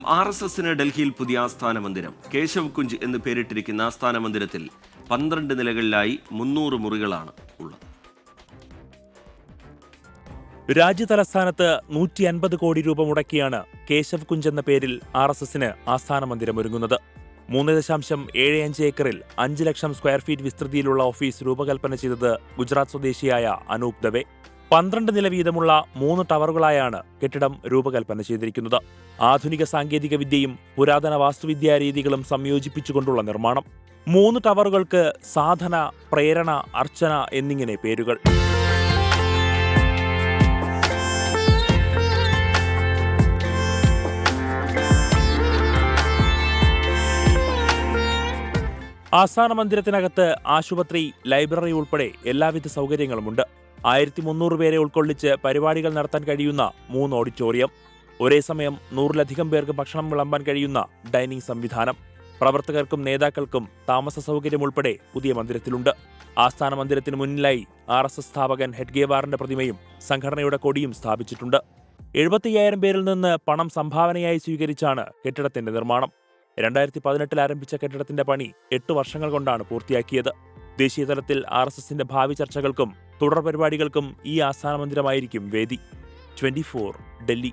RSSന് ഡൽഹിയിൽ പുതിയ ആസ്ഥാന മന്ദിരം. കേശവ് കുഞ്ച് എന്ന് പേരിട്ടിരിക്കുന്ന ആസ്ഥാന മന്ദിരത്തിൽ 12 നിലകളിലായി 300 മുറികളാണ് ഉള്ളത്. രാജ്യതലസ്ഥാനത്ത് 150 കോടി രൂപ മുടക്കിയാണ് കേശവ് കുഞ്ച് എന്ന പേരിൽ RSSന് ആസ്ഥാന മന്ദിരം ഒരുങ്ങുന്നത്. 3.75 ഏക്കറിൽ 5 ലക്ഷം സ്ക്വയർ ഫീറ്റ് വിസ്തൃതിയിലുള്ള ഓഫീസ് രൂപകൽപ്പന ചെയ്തത് ഗുജറാത്ത് സ്വദേശിയായ അനൂപ് ദവെ. 12 നില വീതമുള്ള 3 ടവറുകളായാണ് കെട്ടിടം രൂപകൽപ്പന ചെയ്തിരിക്കുന്നത്. ആധുനിക സാങ്കേതിക വിദ്യയും പുരാതന വാസ്തുവിദ്യാ രീതികളും സംയോജിപ്പിച്ചുകൊണ്ടുള്ള നിർമ്മാണം. 3 ടവറുകൾക്ക് സാധന, പ്രേരണ, അർച്ചന എന്നിങ്ങനെ പേരുകൾ. ആസ്ഥാന മന്ദിരത്തിനകത്ത് ആശുപത്രി, ലൈബ്രറി ഉൾപ്പെടെ എല്ലാവിധ സൗകര്യങ്ങളുമുണ്ട്. 1300 പേരെ ഉൾക്കൊള്ളിച്ച് പരിപാടികൾ നടത്താൻ കഴിയുന്ന 3 ഓഡിറ്റോറിയം, ഒരേ സമയം 100-ലധികം പേർക്ക് ഭക്ഷണം വിളമ്പാൻ കഴിയുന്ന ഡൈനിംഗ് സംവിധാനം, പ്രവർത്തകർക്കും നേതാക്കൾക്കും താമസ സൗകര്യം ഉൾപ്പെടെ പുതിയ മന്ദിരത്തിലുണ്ട്. ആസ്ഥാന മന്ദിരത്തിന് മുന്നിലായി RSS സ്ഥാപകൻ ഹെഡ്ഗേവാറിന്റെ പ്രതിമയും സംഘടനയുടെ കൊടിയും സ്ഥാപിച്ചിട്ടുണ്ട്. 75,000 പേരിൽ നിന്ന് പണം സംഭാവനയായി സ്വീകരിച്ചാണ് കെട്ടിടത്തിന്റെ നിർമ്മാണം. 2018 ആരംഭിച്ച കെട്ടിടത്തിന്റെ പണി 8 വർഷങ്ങൾ കൊണ്ടാണ് പൂർത്തിയാക്കിയത്. ദേശീയതലത്തിൽ RSSന്റെ ഭാവി ചർച്ചകൾക്കും തുടർ പരിപാടികൾക്കും ഈ ആസ്ഥാന മന്ദിരമായിരിക്കും വേദി. 24 ഡൽഹി.